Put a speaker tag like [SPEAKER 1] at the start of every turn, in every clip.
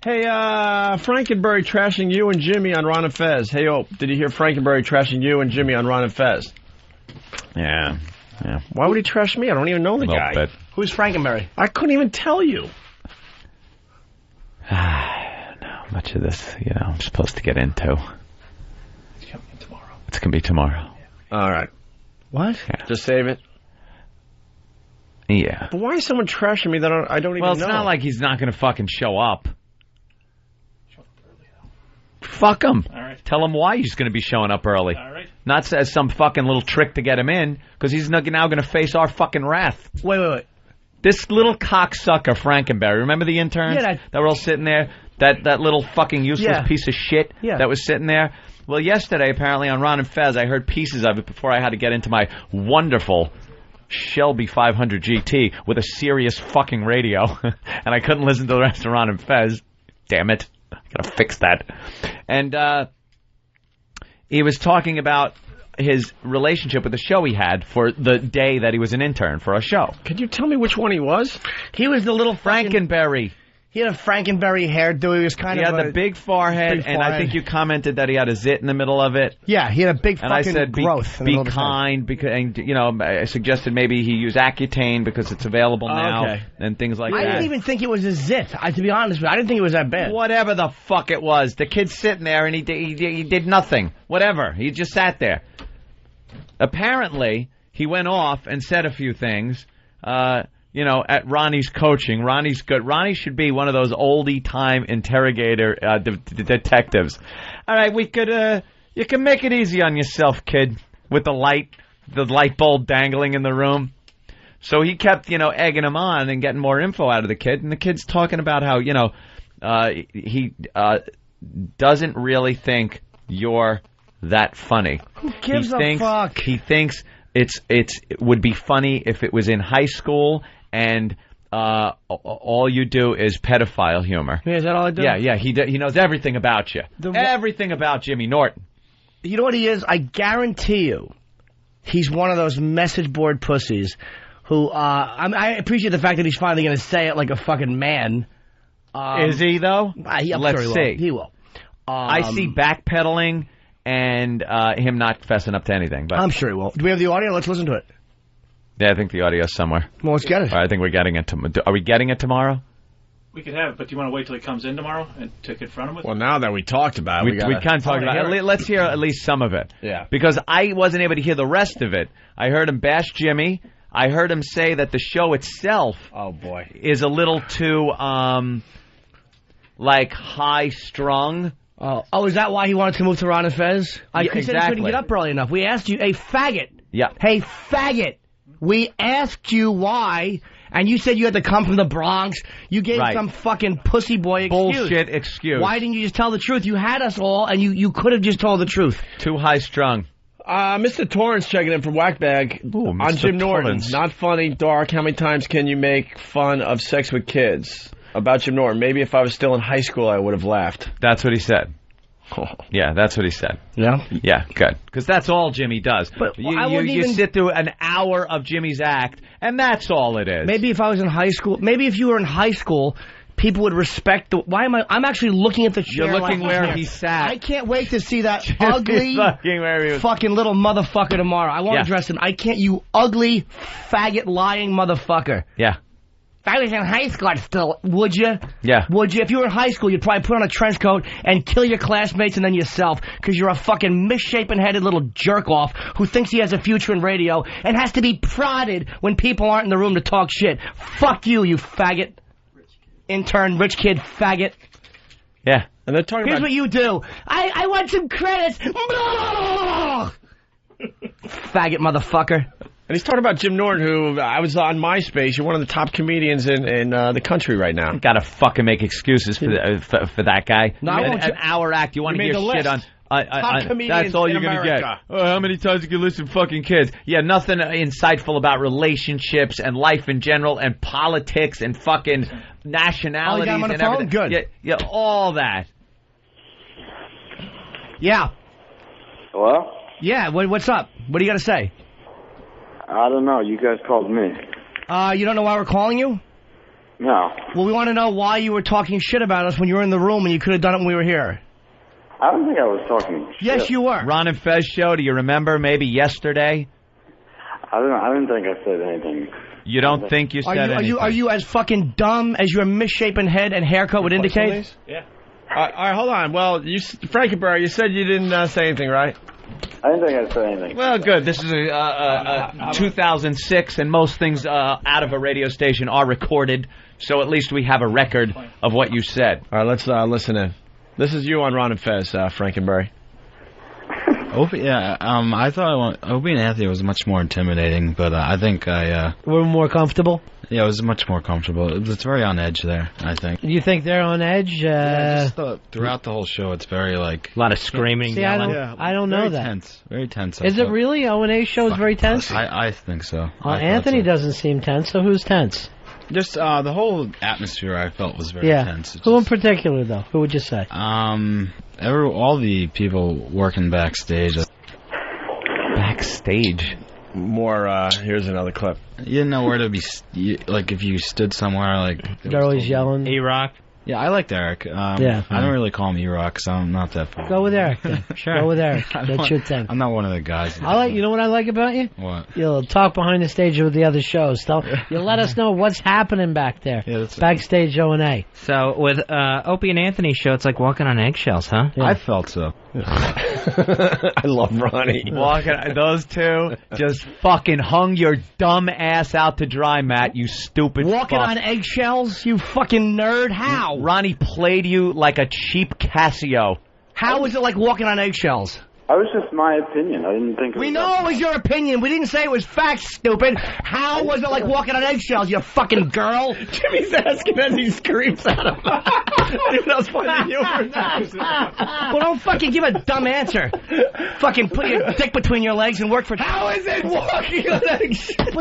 [SPEAKER 1] Hey, Frankenberry trashing you and Jimmy on Ron and Fez. Hey, did you hear Frankenberry trashing you and Jimmy on Ron and Fez?
[SPEAKER 2] Yeah.
[SPEAKER 1] Why would he trash me? I don't even know the guy.
[SPEAKER 2] Bit.
[SPEAKER 3] Who's Frankenberry?
[SPEAKER 1] I couldn't even tell you.
[SPEAKER 2] No, much of this, I'm supposed to get into.
[SPEAKER 3] It's coming in tomorrow.
[SPEAKER 2] It's going to be tomorrow.
[SPEAKER 1] All right.
[SPEAKER 3] What?
[SPEAKER 2] Yeah.
[SPEAKER 1] Just save it.
[SPEAKER 2] Yeah.
[SPEAKER 1] But why is someone trashing me that I don't even know?
[SPEAKER 2] Well, it's not like he's not going to fucking show up. Fuck him.
[SPEAKER 3] All right.
[SPEAKER 2] Tell him why he's going to be showing up early.
[SPEAKER 3] All right.
[SPEAKER 2] Not as some fucking little trick to get him in, because he's now going to face our fucking wrath.
[SPEAKER 3] Wait.
[SPEAKER 2] This little cocksucker, Frankenberry. Remember the interns that were all sitting there? That little fucking useless piece of shit that was sitting there? Well, yesterday, apparently, on Ron and Fez, I heard pieces of it before I had to get into my wonderful Shelby 500 GT with a serious fucking radio, and I couldn't listen to the rest of Ron and Fez. Damn it. I gotta fix that. And he was talking about his relationship with the show he had for the day that he was an intern for a show.
[SPEAKER 1] Could you tell me which one he was?
[SPEAKER 3] He was the little
[SPEAKER 2] Frankenberry.
[SPEAKER 3] He had a Frankenberry hairdo. He was kind
[SPEAKER 2] of.
[SPEAKER 3] He
[SPEAKER 2] had the big forehead, and I think you commented that he had a zit in the middle of it.
[SPEAKER 3] Yeah, he had a big fucking
[SPEAKER 2] and I said,
[SPEAKER 3] growth.
[SPEAKER 2] Be kind, because, and, I suggested maybe he use Accutane because it's available now, and things like that.
[SPEAKER 3] I didn't even think it was a zit. To be honest with you, I didn't think it was that bad.
[SPEAKER 2] Whatever the fuck it was, the kid's sitting there and he did nothing. Whatever, he just sat there. Apparently, he went off and said a few things. At Ronnie's coaching. Ronnie's good. Ronnie should be one of those oldie-time interrogator detectives. All right, you can make it easy on yourself, kid, with the light bulb dangling in the room. So he kept, egging him on and getting more info out of the kid. And the kid's talking about how, he doesn't really think you're that funny.
[SPEAKER 3] Who gives a fuck?
[SPEAKER 2] He thinks it would be funny if it was in high school and all you do is pedophile humor.
[SPEAKER 3] Yeah, is that all I do?
[SPEAKER 2] Yeah. He knows everything about you. Everything about Jimmy Norton.
[SPEAKER 3] You know what he is? I guarantee you, he's one of those message board pussies who, I appreciate the fact that he's finally going to say it like a fucking man.
[SPEAKER 2] Is he, though?
[SPEAKER 3] Let's see. He will.
[SPEAKER 2] I see backpedaling and him not fessing up to anything. But
[SPEAKER 3] I'm sure he will. Do we have the audio? Let's listen to it.
[SPEAKER 2] Yeah, I think the audio's somewhere.
[SPEAKER 3] Well, let's get it.
[SPEAKER 2] I think we're getting it. Are we getting it tomorrow?
[SPEAKER 4] We could have it, but do you want to wait till he comes in tomorrow and to confront him with it?
[SPEAKER 1] Well, now that we talked about it,
[SPEAKER 2] we kind of talked about it. Let's hear at least some of it.
[SPEAKER 1] Yeah.
[SPEAKER 2] Because I wasn't able to hear the rest of it. I heard him bash Jimmy. I heard him say that the show itself is a little too, high-strung.
[SPEAKER 3] Oh, is that why he wanted to move to Ron and Fez?
[SPEAKER 2] Exactly.
[SPEAKER 3] He said he couldn't get up early enough. We asked you, hey, faggot.
[SPEAKER 2] Yeah.
[SPEAKER 3] Hey, faggot. We asked you why, and you said you had to come from the Bronx. You gave some fucking pussy boy excuse.
[SPEAKER 2] Bullshit excuse.
[SPEAKER 3] Why didn't you just tell the truth? You had us all, and you could have just told the truth.
[SPEAKER 2] Too high-strung.
[SPEAKER 1] Mr. Torrance checking in from Whackbag on Jim Norton. Not funny, dark. How many times can you make fun of sex with kids? About Jim Norton. Maybe if I was still in high school, I would have laughed.
[SPEAKER 2] That's what he said. Yeah, that's what he said.
[SPEAKER 3] Yeah?
[SPEAKER 2] Yeah, good. Because that's all Jimmy does.
[SPEAKER 3] But
[SPEAKER 2] you sit through an hour of Jimmy's act, and that's all it is.
[SPEAKER 3] Maybe if I was in high school, maybe if you were in high school, people would respect the... Why am I... I'm actually looking at the chair.
[SPEAKER 2] You're looking where he sat.
[SPEAKER 3] I can't wait to see that ugly fucking little motherfucker tomorrow. I won't address him. I can't... You ugly, faggot, lying motherfucker.
[SPEAKER 2] Yeah.
[SPEAKER 3] If I was in high school, I'd still... Would you?
[SPEAKER 2] Yeah.
[SPEAKER 3] Would you? If you were in high school, you'd probably put on a trench coat and kill your classmates and then yourself because you're a fucking misshapen-headed little jerk-off who thinks he has a future in radio and has to be prodded when people aren't in the room to talk shit. Fuck you, you faggot. Intern, rich kid, faggot.
[SPEAKER 2] Yeah.
[SPEAKER 1] And they're talking
[SPEAKER 3] Here's
[SPEAKER 1] about...
[SPEAKER 3] what you do. I want some credits. Faggot mother-fucker.
[SPEAKER 1] And he's talking about Jim Norton, who I was on MySpace. You're one of the top comedians in the country right now.
[SPEAKER 2] Gotta fucking make excuses for that guy.
[SPEAKER 3] No,
[SPEAKER 2] an hour act. You want to hear shit on...
[SPEAKER 1] top comedians
[SPEAKER 2] that's all you're
[SPEAKER 1] in
[SPEAKER 2] going to get.
[SPEAKER 1] America.
[SPEAKER 2] How many times you can listen to fucking kids? Yeah, nothing insightful about relationships and life in general and politics and fucking nationalities
[SPEAKER 3] got him on the
[SPEAKER 2] and
[SPEAKER 3] phone?
[SPEAKER 2] everything.
[SPEAKER 3] Good.
[SPEAKER 2] Yeah, all that.
[SPEAKER 3] Yeah.
[SPEAKER 5] Hello?
[SPEAKER 3] Yeah, what's up? What do you got to say?
[SPEAKER 5] I don't know. You guys called me.
[SPEAKER 3] You don't know why we're calling you?
[SPEAKER 5] No.
[SPEAKER 3] Well, we want to know why you were talking shit about us when you were in the room and you could have done it when we were here.
[SPEAKER 5] I don't think I was talking shit.
[SPEAKER 3] Yes, you were.
[SPEAKER 2] Ron and Fez show, do you remember maybe yesterday?
[SPEAKER 5] I didn't think I said anything.
[SPEAKER 2] You don't think you said anything?
[SPEAKER 3] Are you as fucking dumb as your misshapen head and haircut would indicate?
[SPEAKER 4] Yeah.
[SPEAKER 1] All right, hold on. Well, Frankenberry, you said you didn't say anything, right?
[SPEAKER 5] I didn't think I said anything.
[SPEAKER 2] Well, good. This is 2006, and most things out of a radio station are recorded, so at least we have a record of what you said.
[SPEAKER 1] All right, let's listen in. This is you on Ron and Fez, Frankenberry.
[SPEAKER 6] Opie, I thought Opie and Anthony was much more intimidating, but I think
[SPEAKER 7] We're more comfortable?
[SPEAKER 6] Yeah, it was much more comfortable. It's very on edge there, I think.
[SPEAKER 7] You think they're on edge?
[SPEAKER 6] I just thought throughout the whole show, it's very, like...
[SPEAKER 2] A lot of screaming.
[SPEAKER 7] See, I don't know that.
[SPEAKER 6] Tense. Very tense.
[SPEAKER 7] Is it really? O&A show is very tense?
[SPEAKER 6] I think so.
[SPEAKER 7] Anthony doesn't seem tense, so who's tense?
[SPEAKER 6] Just the whole atmosphere I felt was very tense.
[SPEAKER 7] Who in particular, though? Who would you say?
[SPEAKER 6] All the people working backstage.
[SPEAKER 2] Backstage?
[SPEAKER 1] More, here's another clip.
[SPEAKER 6] You didn't know where to be, like if you stood somewhere, like...
[SPEAKER 7] They're always yelling.
[SPEAKER 2] E-Rock?
[SPEAKER 6] Yeah, I liked Eric. I don't really call him E-Rock, because I'm not that far.
[SPEAKER 7] Go with Eric, then. Sure. Go with Eric. That's your thing.
[SPEAKER 6] I'm not one of the guys.
[SPEAKER 7] You know what I like about you?
[SPEAKER 6] What?
[SPEAKER 7] You'll talk behind the stage with the other shows. You'll let us know what's happening back there.
[SPEAKER 6] Yeah, that's
[SPEAKER 7] backstage O&A.
[SPEAKER 8] So with Opie and Anthony show, it's like walking on eggshells, huh?
[SPEAKER 6] Yeah. I felt so.
[SPEAKER 1] I love Ronnie.
[SPEAKER 2] Those two just fucking hung your dumb ass out to dry, Matt, you stupid
[SPEAKER 3] Walking
[SPEAKER 2] fuck.
[SPEAKER 3] on eggshells, you fucking nerd? How?
[SPEAKER 2] Ronnie played you like a cheap Casio.
[SPEAKER 3] How is it like walking on eggshells?
[SPEAKER 5] That was just my opinion. I didn't think it was...
[SPEAKER 3] We know it was your opinion. We didn't say it was facts, stupid. How was it like walking on eggshells, you fucking girl?
[SPEAKER 1] Jimmy's asking as he screams at him. Dude, that was funny humor.
[SPEAKER 3] Well, don't fucking give a dumb answer. Fucking put your dick between your legs and work for...
[SPEAKER 1] How is it walking on eggshells?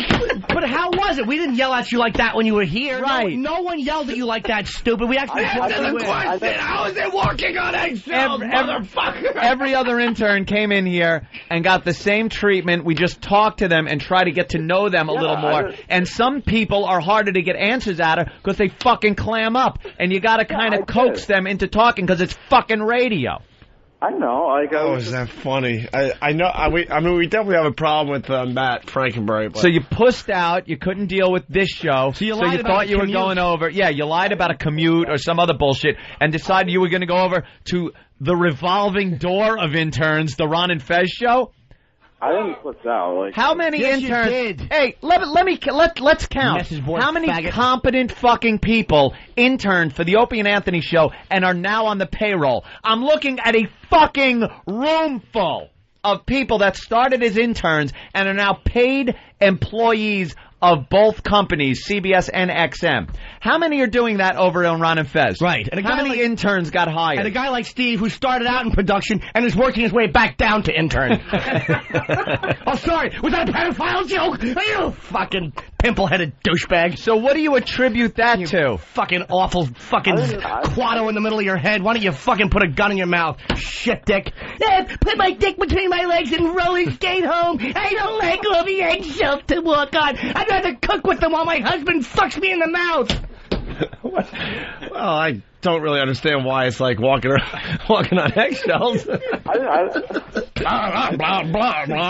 [SPEAKER 3] But how was it? We didn't yell at you like that when you were here.
[SPEAKER 2] Right.
[SPEAKER 3] No one yelled at you like that, stupid. We actually...
[SPEAKER 1] Answer the question. How is it walking on eggshells, motherfucker?
[SPEAKER 2] Every other intern came in here and got the same treatment. We just talked to them and try to get to know them a little more. And some people are harder to get answers out of because they fucking clam up. And you got to kind of coax them into talking because it's fucking radio.
[SPEAKER 5] I know.
[SPEAKER 1] Is that funny? I know. We definitely have a problem with Matt Frankenberry. But.
[SPEAKER 2] So you pussed out. You couldn't deal with this show.
[SPEAKER 3] So you
[SPEAKER 2] thought you were going over. Yeah, you lied about a commute or some other bullshit and decided you were going to go over to the revolving door of interns, the Ron and Fez show.
[SPEAKER 5] I didn't put out. Like,
[SPEAKER 2] how many
[SPEAKER 3] yes,
[SPEAKER 2] interns?
[SPEAKER 3] You did.
[SPEAKER 2] Hey, let's count. How many competent fucking people interned for the Opie and Anthony show and are now on the payroll? I'm looking at a fucking room full of people that started as interns and are now paid employees of both companies, CBS and XM. How many are doing that over on Ron and Fez?
[SPEAKER 3] Right.
[SPEAKER 2] And how many interns got hired?
[SPEAKER 3] And a guy like Steve who started out in production and is working his way back down to intern. Oh, sorry. Was that a pedophile joke? You fucking pimple-headed douchebag.
[SPEAKER 2] So what do you attribute that to?
[SPEAKER 3] Fucking awful fucking quado in the middle of your head. Why don't you fucking put a gun in your mouth? Shit dick. Put my dick between my legs and roller skate home. I don't like all the eggshells to walk on. I'd rather cook with them while my husband fucks me in the mouth.
[SPEAKER 1] Well, I don't really understand why it's like walking on eggshells.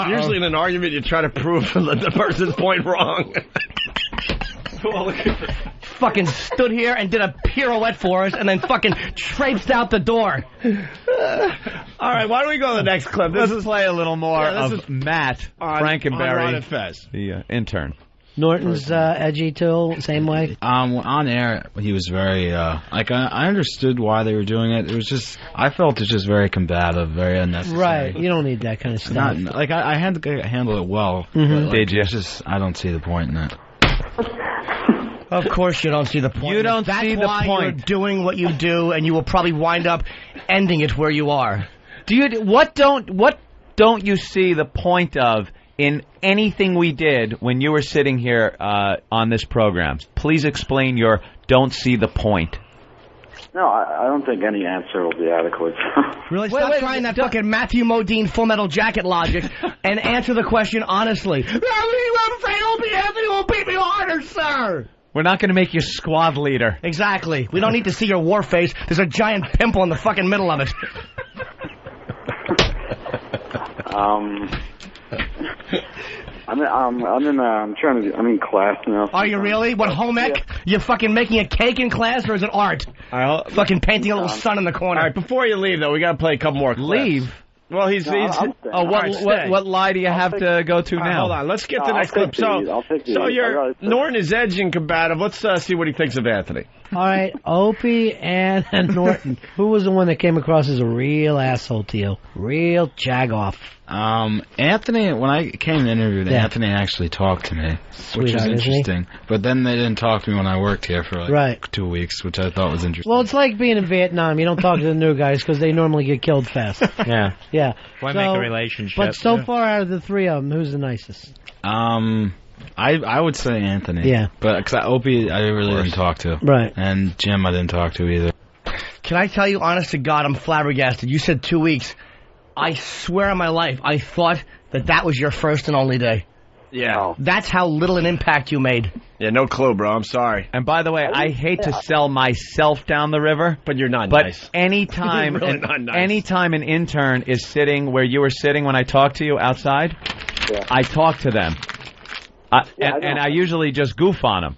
[SPEAKER 1] Usually in an argument, you try to prove the person's point wrong.
[SPEAKER 3] Fucking stood here and did a pirouette for us and then fucking traipsed out the door.
[SPEAKER 1] All right, why don't we go to the next clip?
[SPEAKER 2] Let's play a little more of Matt Frankenberry,
[SPEAKER 1] Ron and Fez,
[SPEAKER 2] the intern.
[SPEAKER 7] Norton's edgy too, same way.
[SPEAKER 6] On air, he was very like I understood why they were doing it. It was just I felt it's just very combative, very unnecessary.
[SPEAKER 7] Right, you don't need that kind of stuff.
[SPEAKER 6] Like I had to handle it well.
[SPEAKER 7] Mm-hmm.
[SPEAKER 6] Did you? Just I don't see the point in it.
[SPEAKER 3] Of course you don't see the point.
[SPEAKER 2] You don't see the point.
[SPEAKER 3] That's why you're doing what you do, and you will probably wind up ending it where you are.
[SPEAKER 2] What don't you see the point of in anything we did when you were sitting here on this program? Please explain your don't see the point.
[SPEAKER 5] No, I don't think any answer will be adequate.
[SPEAKER 3] Really? Stop trying that fucking Matthew Modine Full Metal Jacket logic and answer the question honestly. I'm afraid Opie Anthony will beat me harder, sir.
[SPEAKER 2] We're not going to make you squad leader.
[SPEAKER 3] Exactly. We don't need to see your war face. There's a giant pimple in the fucking middle of it.
[SPEAKER 5] I'm in class now.
[SPEAKER 3] Are you really? What, home ec?
[SPEAKER 5] Yeah.
[SPEAKER 3] You fucking making a cake in class, or is it art? Fucking painting a little sun in the corner.
[SPEAKER 1] All right, before you leave, though, we got to play a couple more clips.
[SPEAKER 2] Leave?
[SPEAKER 1] Well,
[SPEAKER 2] what lie do you have to go to now?
[SPEAKER 1] Hold on, let's get the next clip. Norton is edging combative. Let's see what he thinks of Anthony.
[SPEAKER 7] All right, Opie and Norton. Who was the one that came across as a real asshole to you? Real jagoff.
[SPEAKER 6] Anthony, when I came to interview, Anthony actually talked to me, which was interesting. But then they didn't talk to me when I worked here for like 2 weeks, which I thought was interesting.
[SPEAKER 7] Well, it's like being in Vietnam. You don't talk to the new guys because they normally get killed fast. Yeah.
[SPEAKER 8] Why make a relationship?
[SPEAKER 7] But so far, out of the three of them, who's the nicest?
[SPEAKER 6] I would say Anthony.
[SPEAKER 7] Yeah.
[SPEAKER 6] But because Opie, I really didn't talk to.
[SPEAKER 7] Right.
[SPEAKER 6] And Jim, I didn't talk to either.
[SPEAKER 3] Can I tell you, honest to God, I'm flabbergasted. You said 2 weeks. I swear on my life, I thought that was your first and only day.
[SPEAKER 1] Yeah.
[SPEAKER 3] That's how little an impact you made.
[SPEAKER 1] Yeah, no clue, bro. I'm sorry.
[SPEAKER 2] And by the way, I hate to sell myself down the river.
[SPEAKER 1] But you're not
[SPEAKER 2] nice. But anytime,
[SPEAKER 1] really not nice.
[SPEAKER 2] Anytime an intern is sitting where you were sitting when I talked to you outside, I talk to them. And I usually just goof on them.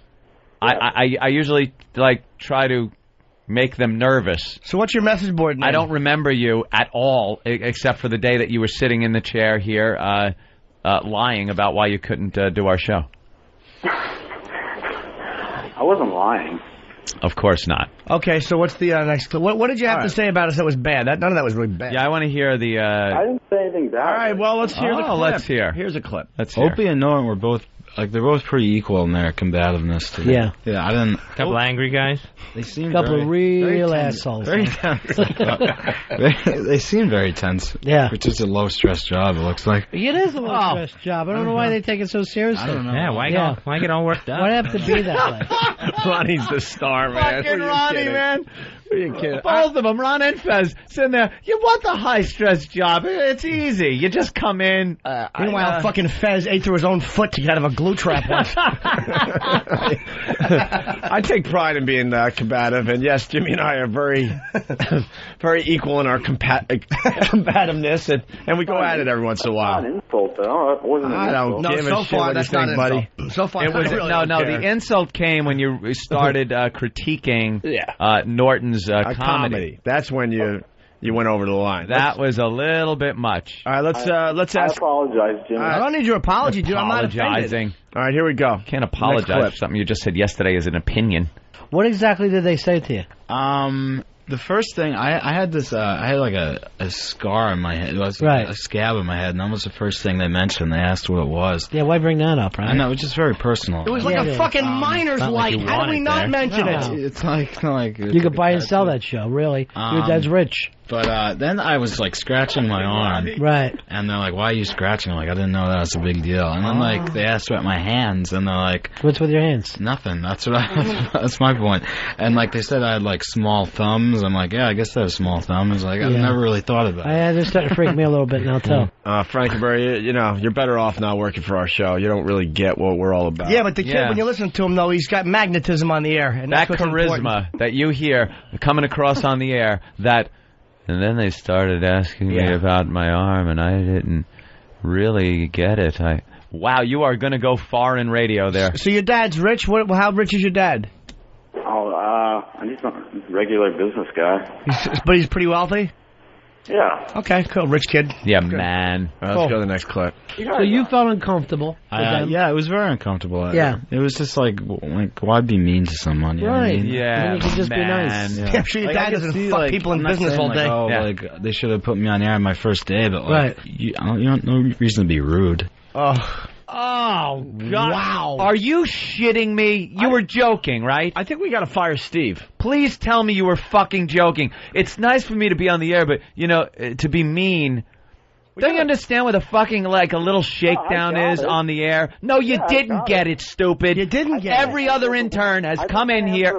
[SPEAKER 2] I usually try to make them nervous.
[SPEAKER 3] So what's your message board name?
[SPEAKER 2] I don't remember you at all, except for the day that you were sitting in the chair here lying about why you couldn't do our show.
[SPEAKER 5] I wasn't lying.
[SPEAKER 2] Of course not.
[SPEAKER 3] Okay, so what's the next clip? What did you have to say about us that was bad? None of that was really bad.
[SPEAKER 2] Yeah, I want to hear the...
[SPEAKER 5] I didn't say anything bad.
[SPEAKER 1] All right, well, let's hear the clip.
[SPEAKER 2] Let's hear.
[SPEAKER 1] Here's a clip.
[SPEAKER 2] Let's hear.
[SPEAKER 6] Opie and Norton were both... they're both pretty equal in their combativeness today.
[SPEAKER 7] Yeah.
[SPEAKER 6] I didn't...
[SPEAKER 8] Couple angry guys?
[SPEAKER 6] They seem
[SPEAKER 7] couple of real assholes.
[SPEAKER 6] Very tense. They seem very tense.
[SPEAKER 7] Yeah.
[SPEAKER 6] Which is a low-stress job, it looks like.
[SPEAKER 7] It is a low-stress job. I don't know why they take it so seriously.
[SPEAKER 6] I don't know.
[SPEAKER 8] Yeah, why get all worked up?
[SPEAKER 7] Why have to be that way?
[SPEAKER 1] Ronnie's the star, man.
[SPEAKER 2] Fucking Ronnie, man.
[SPEAKER 1] Who are you kidding?
[SPEAKER 2] Both of them, Ron and Fez, sitting there. You want the high-stress job. It's easy. You just come in.
[SPEAKER 3] Meanwhile, fucking Fez ate through his own foot to get out of a glue trap once.
[SPEAKER 1] I take pride in being combative, and yes, Jimmy and I are very, very equal in our combativeness, and we go at it every once in a while.
[SPEAKER 5] Not an insult, though. It wasn't an insult.
[SPEAKER 1] No, give a shit what you think, buddy.
[SPEAKER 3] So far,
[SPEAKER 2] it was the insult came when you started critiquing Norton's comedy.
[SPEAKER 1] That's when you went over the line.
[SPEAKER 2] That was a little bit much.
[SPEAKER 1] All right, let's ask.
[SPEAKER 5] I apologize, Jimmy.
[SPEAKER 3] I don't need your apology, dude. I'm not
[SPEAKER 2] apologizing.
[SPEAKER 1] All right, here we go.
[SPEAKER 2] Can't apologize for something you just said yesterday as an opinion.
[SPEAKER 7] What exactly did they say to you?
[SPEAKER 6] The first thing, I had this, I had like a scar on my head. It was a scab on my head, and that was the first thing they mentioned. They asked what it was.
[SPEAKER 7] Yeah, why bring that up, right?
[SPEAKER 6] I know, it was just very personal.
[SPEAKER 3] It was like a fucking miner's light. How do we not mention it?
[SPEAKER 6] It's like
[SPEAKER 7] you could buy and sell that show, really. Your dad's rich.
[SPEAKER 6] But then I was like scratching my arm.
[SPEAKER 7] Right.
[SPEAKER 6] And they're like, why are you scratching? I'm like, I didn't know that was a big deal. And then like they asked about my hands, and they're like,
[SPEAKER 7] what's with your hands?
[SPEAKER 6] Nothing. That's my point. And like they said I had like small thumbs. I'm like, yeah, I guess I have small thumbs. Like I've never really thought about it.
[SPEAKER 7] They're starting to freak me a little bit now too.
[SPEAKER 1] Frankenberry, you're better off not working for our show. You don't really get what we're all about.
[SPEAKER 3] Yeah, but the kid, when you listen to him though, he's got magnetism on the air, and
[SPEAKER 2] that
[SPEAKER 3] that's
[SPEAKER 2] charisma that you hear coming across on the air. And then they started asking me about my arm, and I didn't really get it. Wow, you are going to go far in radio there.
[SPEAKER 3] So your dad's rich? How rich is your dad?
[SPEAKER 5] Oh, he's not a regular business guy.
[SPEAKER 3] But he's pretty wealthy?
[SPEAKER 5] Yeah.
[SPEAKER 3] Okay, cool. Rich kid.
[SPEAKER 2] Yeah, man.
[SPEAKER 1] All right, let's go to the next clip.
[SPEAKER 7] So you felt uncomfortable.
[SPEAKER 6] Yeah, it was very uncomfortable. It was just like why be mean to someone? You know what I mean?
[SPEAKER 2] Yeah,
[SPEAKER 7] you could just be nice.
[SPEAKER 3] Yeah. I'm sure your dad doesn't fuck people in business all day.
[SPEAKER 6] Like they should have put me on air on my first day, but like you don't no reason to be rude.
[SPEAKER 2] Oh, God. Wow. Are you shitting me? You were joking, right?
[SPEAKER 1] I think we got to fire Steve.
[SPEAKER 2] Please tell me you were fucking joking. It's nice for me to be on the air, but, to be mean... Don't you understand what a fucking, a little shakedown is on the air? No, you didn't get it, stupid.
[SPEAKER 3] You didn't get
[SPEAKER 2] Every other intern has come in here...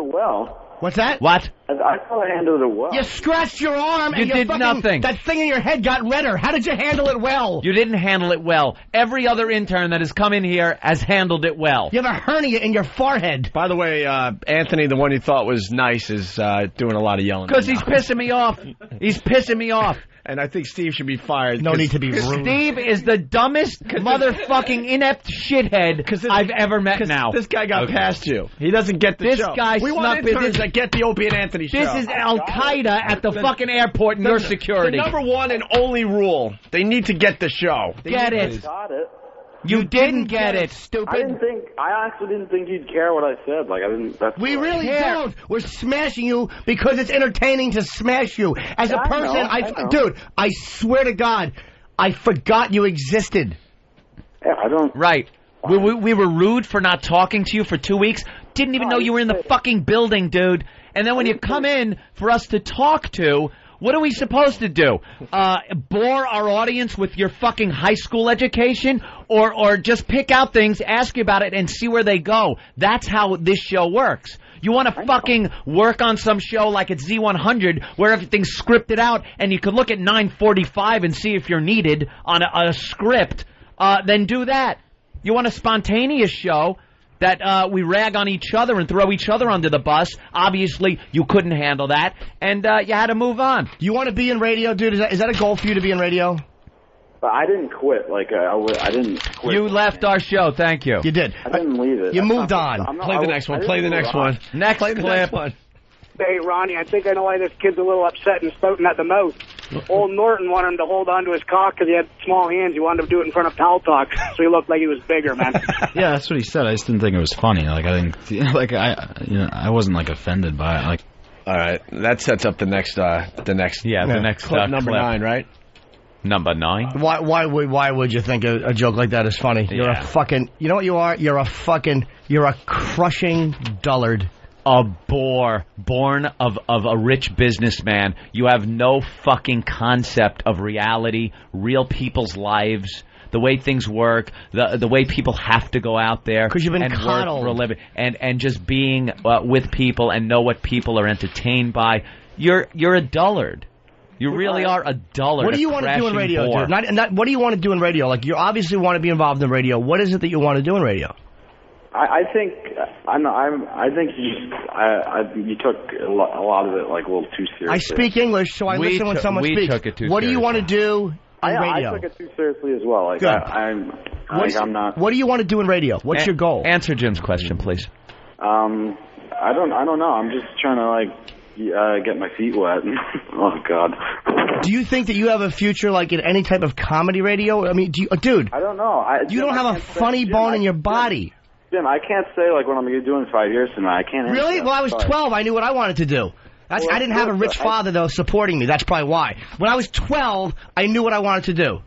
[SPEAKER 3] What's that?
[SPEAKER 2] What?
[SPEAKER 5] I thought I handled it well.
[SPEAKER 3] You scratched your arm
[SPEAKER 2] You
[SPEAKER 3] and
[SPEAKER 2] did nothing.
[SPEAKER 3] That thing in your head got redder. How did you handle it well?
[SPEAKER 2] You didn't handle it well. Every other intern that has come in here has handled it well.
[SPEAKER 3] You have a hernia in your forehead.
[SPEAKER 1] By the way, Anthony, the one you thought was nice, is doing a lot of yelling.
[SPEAKER 2] Because he's pissing me off. He's pissing me off.
[SPEAKER 1] And I think Steve should be fired.
[SPEAKER 3] No need to be rude.
[SPEAKER 2] Steve is the dumbest motherfucking inept shithead I've ever met now.
[SPEAKER 1] This guy got past you. He doesn't get the show.
[SPEAKER 2] This guy
[SPEAKER 1] we want interns that get the Opie and Anthony show.
[SPEAKER 2] This is Al-Qaeda at the fucking airport and your security.
[SPEAKER 1] The number one and only rule, they need to get the show.
[SPEAKER 2] Get it.
[SPEAKER 5] Got it.
[SPEAKER 2] You didn't get it, stupid.
[SPEAKER 5] I actually didn't think you'd care what I said. Like, I didn't.
[SPEAKER 3] We really don't. We're smashing you because it's entertaining to smash you. As a person, dude, I swear to God, I forgot you existed.
[SPEAKER 5] Yeah, I don't.
[SPEAKER 2] Right. We were rude for not talking to you for 2 weeks. Didn't even know you were in the fucking building, dude. And then when you come in for us to talk to, what are we supposed to do? Bore our audience with your fucking high school education? Or just pick out things, ask you about it, and see where they go? That's how this show works. You want to fucking work on some show like it's Z100 where everything's scripted out and you can look at 9:45 and see if you're needed on a script, then do that. You want a spontaneous show that we rag on each other and throw each other under the bus. Obviously, you couldn't handle that, and you had to move on.
[SPEAKER 3] You want to be in radio, dude? Is that a goal for you to be in radio?
[SPEAKER 5] But I didn't quit. Like, I didn't quit.
[SPEAKER 2] You left our show. Thank you.
[SPEAKER 3] You did.
[SPEAKER 5] I didn't leave it.
[SPEAKER 3] You moved on.
[SPEAKER 1] Play the next one. Play the next one.
[SPEAKER 2] Next clip.
[SPEAKER 9] Hey, Ronnie, I think I know why this kid's a little upset and spouting at the mouth. Old Norton wanted him to hold on to his cock because he had small hands. He wanted him to do it in front of Pal Talk, so he looked like he was bigger, man.
[SPEAKER 6] Yeah, that's what he said. I just didn't think it was funny. Like, I didn't, like, I wasn't, like, offended by it. Like,
[SPEAKER 1] all right, that sets up the next
[SPEAKER 2] clip
[SPEAKER 1] number 9, right?
[SPEAKER 2] Number 9.
[SPEAKER 3] Why would you think a joke like that is funny? You're a fucking. You know what you are? You're a crushing dullard.
[SPEAKER 2] A bore, born of a rich businessman. You have no fucking concept of reality, real people's lives, the way things work, the way people have to go out there
[SPEAKER 3] because you've been
[SPEAKER 2] and
[SPEAKER 3] coddled.
[SPEAKER 2] Work for a living, and just being with people and know what people are entertained by. You're a dullard. You really are a dullard.
[SPEAKER 3] What do you want to do in radio, dude? What do you want to do in radio? Like, you obviously want to be involved in radio. What is it that you want to do in radio?
[SPEAKER 5] I think you took a lot of it like a little too seriously.
[SPEAKER 3] I speak English, so I listen when someone speaks.
[SPEAKER 2] Took it too
[SPEAKER 3] what
[SPEAKER 2] seriously.
[SPEAKER 3] do you want to do in radio?
[SPEAKER 5] I took it too seriously as well. Like,
[SPEAKER 3] good.
[SPEAKER 5] I'm not.
[SPEAKER 3] What do you want to do in radio? What's your goal?
[SPEAKER 2] Answer Jim's question, please.
[SPEAKER 5] I don't know. I'm just trying to get my feet wet. Oh God.
[SPEAKER 3] Do you think that you have a future like in any type of comedy radio? I mean, dude.
[SPEAKER 5] I don't know.
[SPEAKER 3] You don't have a funny bone in your body.
[SPEAKER 5] Jim, I can't say like what I'm going to do in 5 years from now. I can't.
[SPEAKER 3] Really? Well, I was 12. I knew what I wanted to do. I didn't have a rich father though supporting me. That's probably why. When I was 12, I knew what I wanted to do.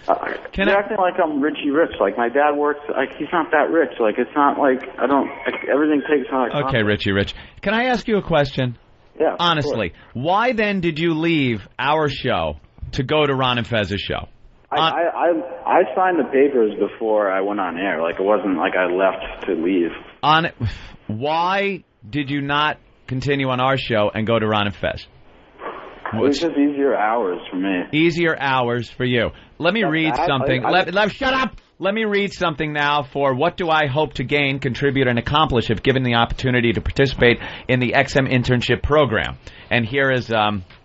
[SPEAKER 5] You're acting like I'm Richie Rich. Like, my dad works. Like, he's not that rich. Like, it's not like I don't. Like, everything takes on. Like,
[SPEAKER 2] okay, Richie Rich. Can I ask you a question?
[SPEAKER 5] Yeah.
[SPEAKER 2] Honestly, why then did you leave our show to go to Ron and Fez's show?
[SPEAKER 5] I signed the papers before I went on air. Like, it wasn't like I left to leave.
[SPEAKER 2] Why did you not continue on our show and go to Ron and Fez?
[SPEAKER 5] It was just easier hours for me.
[SPEAKER 2] Easier hours for you. Let me read something. Shut up! Let me read something now for what do I hope to gain, contribute, and accomplish if given the opportunity to participate in the XM internship program. And here is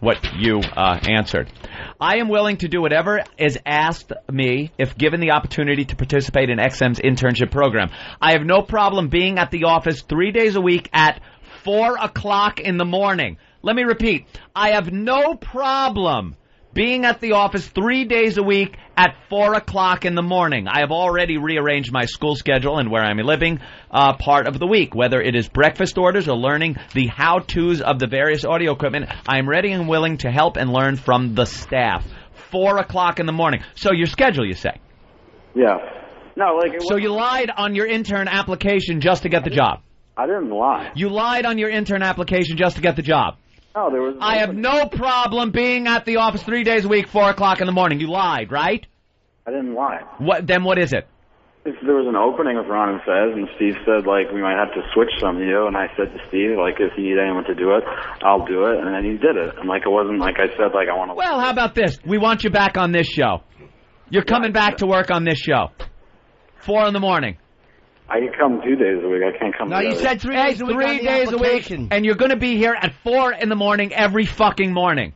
[SPEAKER 2] what you answered. I am willing to do whatever is asked me if given the opportunity to participate in XM's internship program. I have no problem being at the office 3 days a week at 4 o'clock in the morning. Let me repeat. I have no problem being at the office 3 days a week at 4 o'clock in the morning. I have already rearranged my school schedule and where I'm living part of the week. Whether it is breakfast orders or learning the how-tos of the various audio equipment, I am ready and willing to help and learn from the staff. 4 o'clock in the morning. So your schedule, you say?
[SPEAKER 5] Yeah. No, like.
[SPEAKER 2] So you lied on your intern application just to get the job?
[SPEAKER 5] I didn't lie.
[SPEAKER 2] You lied on your intern application just to get the job?
[SPEAKER 5] No, there was.
[SPEAKER 2] I have no problem being at the office 3 days a week, 4 o'clock in the morning. You lied, right?
[SPEAKER 5] I didn't lie.
[SPEAKER 2] Then what is it?
[SPEAKER 5] if there was an opening with Ron and Fez, and Steve said, like, we might have to switch some of you, and I said to Steve, like, if you need anyone to do it, I'll do it, and then he did it. And, like, it wasn't like I said, like, I want to...
[SPEAKER 2] Well, how about this? We want you back on this show. You're coming back to work on this show. 4 in the morning.
[SPEAKER 5] I can come 2 days a week. I can't come...
[SPEAKER 3] No, you said 3 days a week.
[SPEAKER 2] 3 days a week, and you're going to be here at 4 in the morning every fucking morning.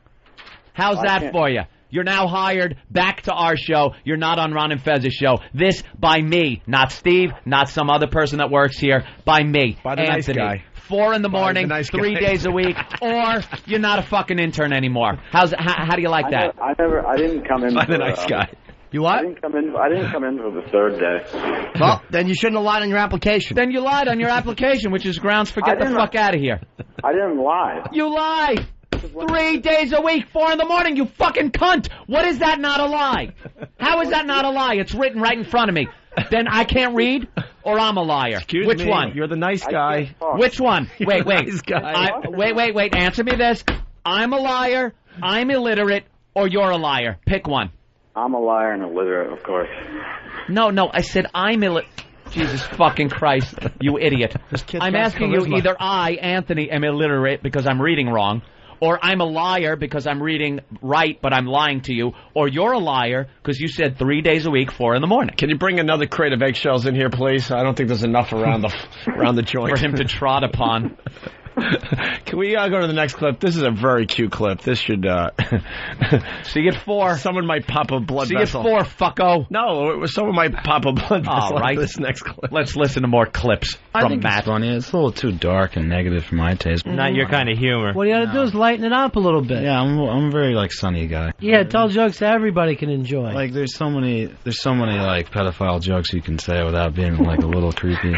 [SPEAKER 2] How's that for you? You're now hired back to our show. You're not on Ron and Fez's show. This by me, not Steve, not some other person that works here. By me,
[SPEAKER 1] by the
[SPEAKER 2] Anthony.
[SPEAKER 1] Nice guy.
[SPEAKER 2] 4 in the morning,
[SPEAKER 1] nice
[SPEAKER 2] 3 days a week, or you're not a fucking intern anymore. How do you like that?
[SPEAKER 5] I didn't come in.
[SPEAKER 1] By the nice guy.
[SPEAKER 3] You what?
[SPEAKER 5] I didn't come in for the 3rd day.
[SPEAKER 3] Well, then you shouldn't have lied on your application.
[SPEAKER 2] Then you lied on your application, which is grounds for get the fuck out of here.
[SPEAKER 5] I didn't lie.
[SPEAKER 2] You lied. 3 days a week, 4 in the morning, you fucking cunt. What is that not a lie? How is that not a lie? It's written right in front of me. Then I can't read, or I'm a liar.
[SPEAKER 1] Excuse
[SPEAKER 2] Which
[SPEAKER 1] me,
[SPEAKER 2] one?
[SPEAKER 1] You're the nice guy.
[SPEAKER 2] Which one? Wait.
[SPEAKER 1] Nice guy.
[SPEAKER 2] Wait. Answer me this. I'm a liar, I'm illiterate, or you're a liar. Pick one.
[SPEAKER 5] I'm a liar and illiterate, of course.
[SPEAKER 2] No, I said I'm illiterate. Jesus fucking Christ, you idiot. I'm asking you either I, Anthony, am illiterate because I'm reading wrong, or I'm a liar because I'm reading right but I'm lying to you, or you're a liar because you said 3 days a week, 4 in the morning.
[SPEAKER 1] Can you bring another crate of eggshells in here, please? I don't think there's enough around the joint.
[SPEAKER 2] For him to trot upon.
[SPEAKER 1] Can we go to the next clip? This is a very cute clip. This should...
[SPEAKER 2] See you at 4.
[SPEAKER 1] Someone might pop a blood
[SPEAKER 2] vessel.
[SPEAKER 1] vessel.
[SPEAKER 2] See you at 4, fucko.
[SPEAKER 1] No, someone might pop a blood vessel.
[SPEAKER 2] All right.
[SPEAKER 1] This next clip.
[SPEAKER 2] Let's listen to more clips
[SPEAKER 6] I
[SPEAKER 2] from
[SPEAKER 6] think
[SPEAKER 2] Matt.
[SPEAKER 6] It's funny. It's a little too dark and negative for my taste.
[SPEAKER 8] Not your kind of humor.
[SPEAKER 7] What you got to do is lighten it up a little bit.
[SPEAKER 6] Yeah, I'm a very, like, sunny guy.
[SPEAKER 7] Yeah, tell jokes that everybody can enjoy.
[SPEAKER 6] Like, there's so many, like, pedophile jokes you can say without being, like, a little creepy.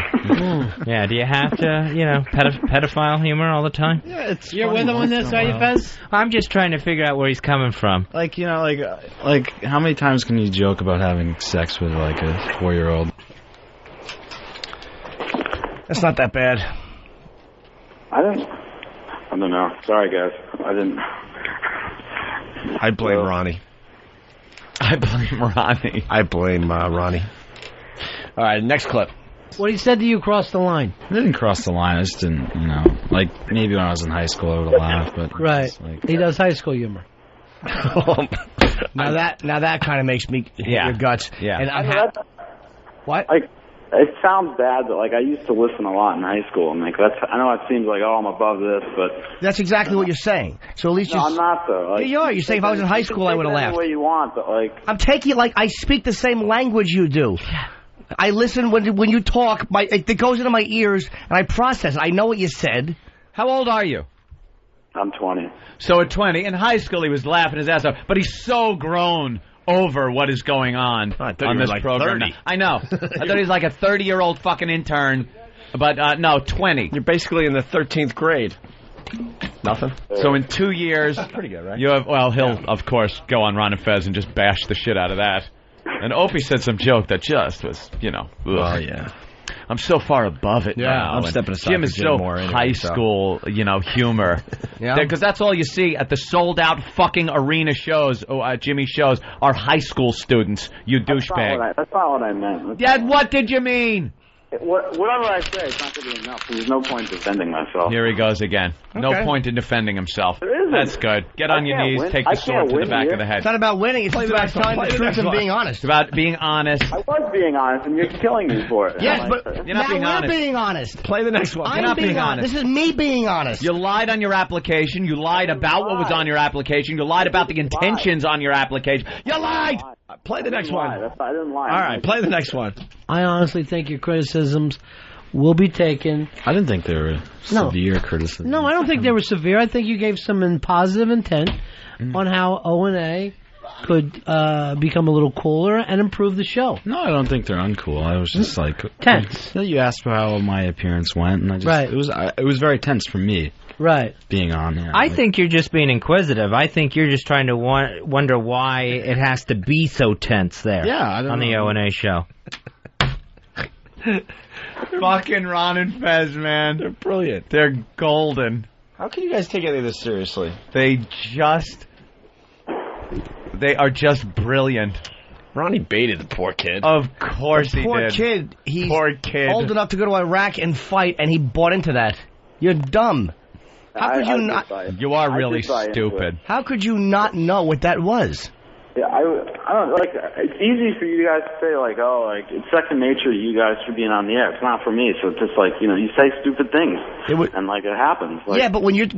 [SPEAKER 8] Yeah, do you have to, pedophile humor all the time?
[SPEAKER 6] Yeah, it's
[SPEAKER 7] You're with him on this, are you, Fez?
[SPEAKER 8] I'm just trying to figure out where he's coming from.
[SPEAKER 6] Like, like, how many times can you joke about having sex with, like, a 4-year-old?
[SPEAKER 1] That's not that bad.
[SPEAKER 5] I don't know. Sorry, guys.
[SPEAKER 1] I blame Ronnie.
[SPEAKER 2] I blame Ronnie.
[SPEAKER 1] I blame Ronnie. All right, next clip.
[SPEAKER 7] What he said to you crossed the line.
[SPEAKER 6] I didn't cross the line. I just didn't, like, maybe when I was in high school I would have laughed, but...
[SPEAKER 7] Right.
[SPEAKER 6] Like,
[SPEAKER 7] he does high school humor.
[SPEAKER 3] Now that kind of makes me hit your guts.
[SPEAKER 2] Yeah.
[SPEAKER 3] And what?
[SPEAKER 5] Like, it sounds bad, but, like, I used to listen a lot in high school, and, like, I know it seems like, I'm above this, but...
[SPEAKER 3] That's exactly what you're saying. So at least
[SPEAKER 5] I'm not, though. Like,
[SPEAKER 3] you are. You're saying if I was in high school, I would have laughed.
[SPEAKER 5] Any way you want, but, like...
[SPEAKER 3] I'm taking it like I speak the same language you do. I listen when you talk. It goes into my ears, and I process it. I know what you said.
[SPEAKER 2] How old are you?
[SPEAKER 5] I'm 20.
[SPEAKER 2] So at 20, in high school he was laughing his ass off, but he's so grown over what is going on this
[SPEAKER 1] like
[SPEAKER 2] program.
[SPEAKER 1] 30.
[SPEAKER 2] I know. I thought he was like a 30-year-old fucking intern, but no, 20.
[SPEAKER 1] You're basically in the 13th grade. Nothing.
[SPEAKER 2] So in 2 years,
[SPEAKER 1] that's pretty good, right?
[SPEAKER 2] He'll of course go on Ron and Fez and just bash the shit out of that. And Opie said some joke that just was, ugh.
[SPEAKER 1] Oh, yeah.
[SPEAKER 2] I'm so far above it now.
[SPEAKER 1] I'm stepping aside.
[SPEAKER 2] Jim is so
[SPEAKER 1] more anyway,
[SPEAKER 2] high school, humor.
[SPEAKER 3] Yeah.
[SPEAKER 2] Because that's all you see at the sold-out fucking arena shows, Jimmy shows, are high school students, you douchebag.
[SPEAKER 5] That's not what I meant.
[SPEAKER 2] Dad, what did you mean?
[SPEAKER 5] Whatever I say, it's not going to be enough. There's no point defending myself.
[SPEAKER 2] Here he goes again.
[SPEAKER 3] Okay.
[SPEAKER 2] No point in defending himself.
[SPEAKER 5] There isn't.
[SPEAKER 2] That's good. Get on your knees, take the sword to the back of the head.
[SPEAKER 3] It's not about winning. It's about telling the truth and being honest.
[SPEAKER 2] It's about being honest.
[SPEAKER 5] I was being honest, and you're killing me for it.
[SPEAKER 3] Yes, but
[SPEAKER 2] You're not being honest.
[SPEAKER 3] we're being honest.
[SPEAKER 1] Play the next one.
[SPEAKER 2] You're not being honest.
[SPEAKER 3] This is me being honest.
[SPEAKER 2] You lied on your application. You lied about what was on your application. You lied about the intentions on your application. You lied!
[SPEAKER 1] Play the next one.
[SPEAKER 5] I didn't lie.
[SPEAKER 1] All right, play the next one.
[SPEAKER 7] I honestly think your criticisms will be taken.
[SPEAKER 6] I didn't think they were severe criticisms.
[SPEAKER 7] No, I don't think they were severe. I think you gave some positive intent on how O&A could become a little cooler and improve the show.
[SPEAKER 6] No, I don't think they're uncool. I was just like
[SPEAKER 7] tense.
[SPEAKER 6] You asked how my appearance went, and I just it was very tense for me.
[SPEAKER 7] Right.
[SPEAKER 6] Being on here.
[SPEAKER 8] I think you're just being inquisitive. I think you're just trying to wonder why it has to be so tense there.
[SPEAKER 6] Yeah, I don't
[SPEAKER 8] on the O&A show.
[SPEAKER 2] Fucking Ron and Fez, man.
[SPEAKER 1] They're brilliant.
[SPEAKER 2] They're golden.
[SPEAKER 1] How can you guys take any of this seriously?
[SPEAKER 2] They are just brilliant.
[SPEAKER 1] Ronnie baited the poor kid.
[SPEAKER 2] Of course he did.
[SPEAKER 3] Poor kid. He's
[SPEAKER 2] poor kid.
[SPEAKER 3] old enough to go to Iraq and fight, and he bought into that. You're dumb. How could you not?
[SPEAKER 2] You are really stupid.
[SPEAKER 3] How could you not know what that was?
[SPEAKER 5] Yeah, I don't like. It's easy for you guys to say like, oh, like it's second nature to you guys for being on the air. It's not for me. So it's just like, you know, you say stupid things, and like it happens. Like,
[SPEAKER 3] yeah, but when you're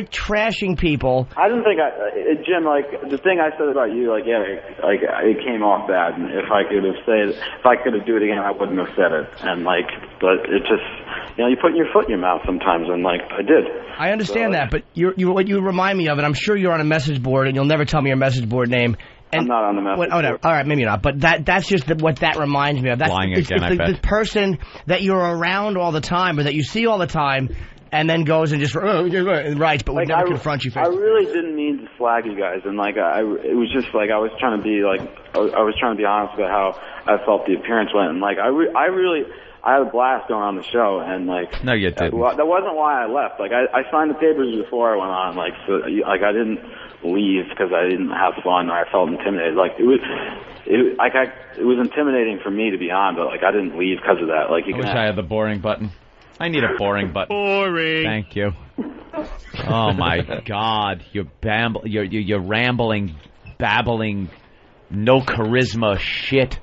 [SPEAKER 3] trashing people,
[SPEAKER 5] I didn't think Jim, like the thing I said about you, like like it came off bad. And if I could do it again, I wouldn't have said it. And like, but it just, you know, you put your foot in your mouth sometimes, and like I did.
[SPEAKER 3] I understand that, but what you remind me of, and I'm sure you're on a message board, and you'll never tell me your message board name. And
[SPEAKER 5] I'm not on the message board.
[SPEAKER 3] All right, maybe not, but that's just what that reminds me of. That's
[SPEAKER 2] lying again, I bet.
[SPEAKER 3] The person that you're around all the time, or that you see all the time, and then goes and just writes, but would never confront you.
[SPEAKER 5] I really didn't mean to flag you guys, and like it was just like I was trying to be honest about how I felt the appearance went, and like I had a blast going on the show, and like
[SPEAKER 2] no, you didn't.
[SPEAKER 5] That wasn't why I left. Like I signed the papers before I went on. Like so, like I didn't leave because I didn't have fun or I felt intimidated. Like it was intimidating for me to be on, but like I didn't leave because of that. Like I wish
[SPEAKER 2] I had the boring button. I need a boring button.
[SPEAKER 1] Boring.
[SPEAKER 2] Thank you. Oh my God, you're rambling, babbling, no charisma shit.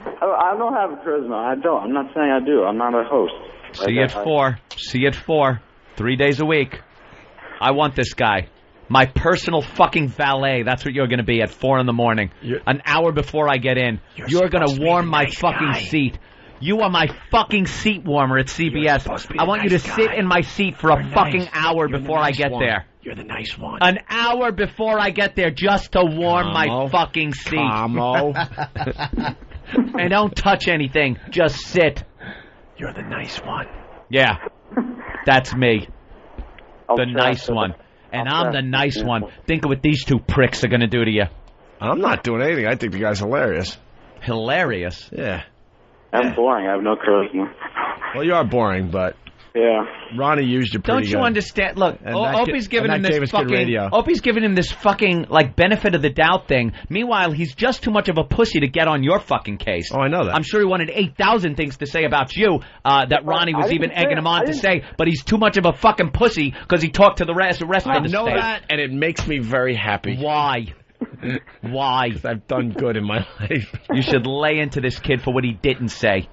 [SPEAKER 5] I don't have a charisma. I don't. I'm not saying I do. I'm not a host.
[SPEAKER 2] See you at 4. See you at 4. 3 days a week. I want this guy. My personal fucking valet. That's what you're going to be at 4 in the morning. An hour before I get in. You're going to warm my fucking seat. You are my fucking seat warmer at CBS. I want you to sit in my seat for a fucking hour before I get there.
[SPEAKER 1] You're the nice one.
[SPEAKER 2] An hour before I get there just to warm my fucking seat. And don't touch anything. Just sit.
[SPEAKER 1] You're the nice one.
[SPEAKER 2] Yeah. That's me. The nice one. And I'm the nice one. Think of what these two pricks are going to do to you.
[SPEAKER 1] I'm not doing anything. I think the guy's hilarious.
[SPEAKER 2] Hilarious?
[SPEAKER 1] Yeah.
[SPEAKER 5] I'm boring. I have no charisma.
[SPEAKER 1] Well, you are boring, but...
[SPEAKER 5] Yeah.
[SPEAKER 1] Ronnie used you pretty
[SPEAKER 2] good. Don't you understand? Look, Opie's giving him this fucking like benefit of the doubt thing. Meanwhile, he's just too much of a pussy to get on your fucking case.
[SPEAKER 1] Oh, I know that.
[SPEAKER 2] I'm sure he wanted 8,000 things to say about you that Ronnie was even egging him on to say, but he's too much of a fucking pussy because he talked to the rest of the state.
[SPEAKER 1] I know that, and it makes me very happy.
[SPEAKER 2] Why? Why?
[SPEAKER 1] Because I've done good in my life.
[SPEAKER 2] You should lay into this kid for what he didn't say.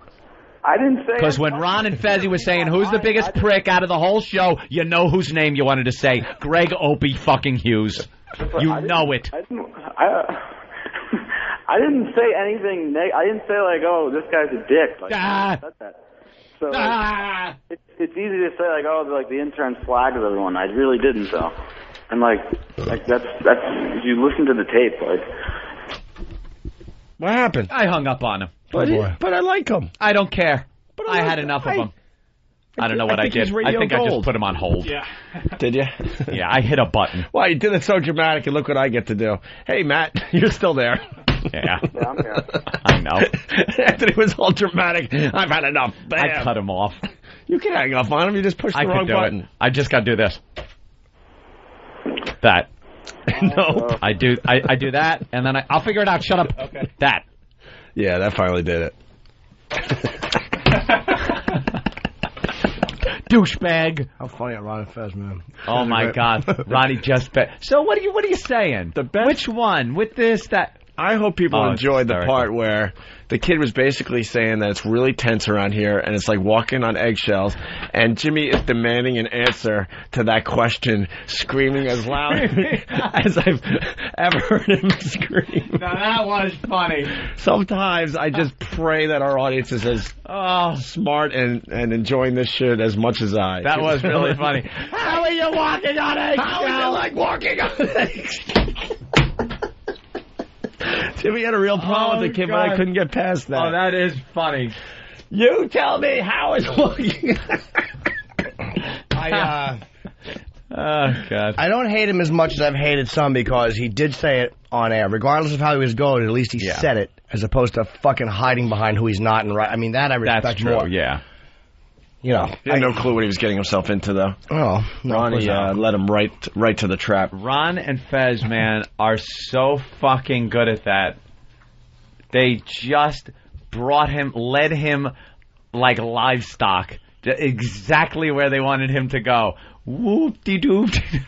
[SPEAKER 5] I didn't say.
[SPEAKER 2] Because when Ron and Fezzi was saying who's the biggest prick out of the whole show, you know whose name you wanted to say. Greg Opie fucking Hughes. You know it.
[SPEAKER 5] I didn't say anything. I didn't say like, oh, this guy's a dick. Like, I said that. So like, it's easy to say like, oh, like the intern flags everyone. I really didn't though. And like that's if you listen to the tape, like.
[SPEAKER 1] What happened?
[SPEAKER 2] I hung up on him.
[SPEAKER 1] But I like him.
[SPEAKER 2] I don't care. But I had enough of him. I don't know what I did. I think I just put him on hold.
[SPEAKER 4] Yeah.
[SPEAKER 1] Did you?
[SPEAKER 2] Yeah, I hit a button.
[SPEAKER 1] Well, you did it so dramatic, and look what I get to do. Hey, Matt, you're still there.
[SPEAKER 2] Yeah.
[SPEAKER 5] Yeah, I'm here.
[SPEAKER 2] I know.
[SPEAKER 1] Anthony was all dramatic. I've had enough. Bam.
[SPEAKER 2] I cut him off.
[SPEAKER 1] You can hang up on him. You just push the wrong button.
[SPEAKER 2] I just got to do this. That.
[SPEAKER 1] No.
[SPEAKER 2] I do that, and then I'll figure it out. Shut up.
[SPEAKER 4] Okay.
[SPEAKER 2] That.
[SPEAKER 1] Yeah, that finally did it.
[SPEAKER 2] Douchebag.
[SPEAKER 3] How funny at Ron Fez, man.
[SPEAKER 2] Oh my God, Ronnie just bet. So what are you saying?
[SPEAKER 1] The best.
[SPEAKER 2] Which one? With this, that?
[SPEAKER 1] I hope people enjoyed the part where the kid was basically saying that it's really tense around here and it's like walking on eggshells, and Jimmy is demanding an answer to that question, screaming as loud as I've ever heard him scream.
[SPEAKER 2] Now that was funny.
[SPEAKER 1] Sometimes I just pray that our audience is as smart and enjoying this shit as much as I.
[SPEAKER 2] That was really funny. How are you walking on eggshells?
[SPEAKER 1] How is it like walking on eggshells? Jimmy had a real problem with the kid, but I couldn't get past that.
[SPEAKER 2] Oh, that is funny.
[SPEAKER 1] You tell me how it's walking.
[SPEAKER 2] Oh, God.
[SPEAKER 3] I don't hate him as much as I've hated some because he did say it on air. Regardless of how he was going, at least he said it, as opposed to fucking hiding behind who he's not. And I mean, that I respect
[SPEAKER 2] That's true,
[SPEAKER 3] more.
[SPEAKER 2] Yeah.
[SPEAKER 3] You know,
[SPEAKER 1] he had no clue what he was getting himself into, though.
[SPEAKER 3] Oh, no,
[SPEAKER 1] Ronnie led him right to the trap.
[SPEAKER 2] Ron and Fez, man, are so fucking good at that. They just led him like livestock, exactly where they wanted him to go. Whoop-de-doop.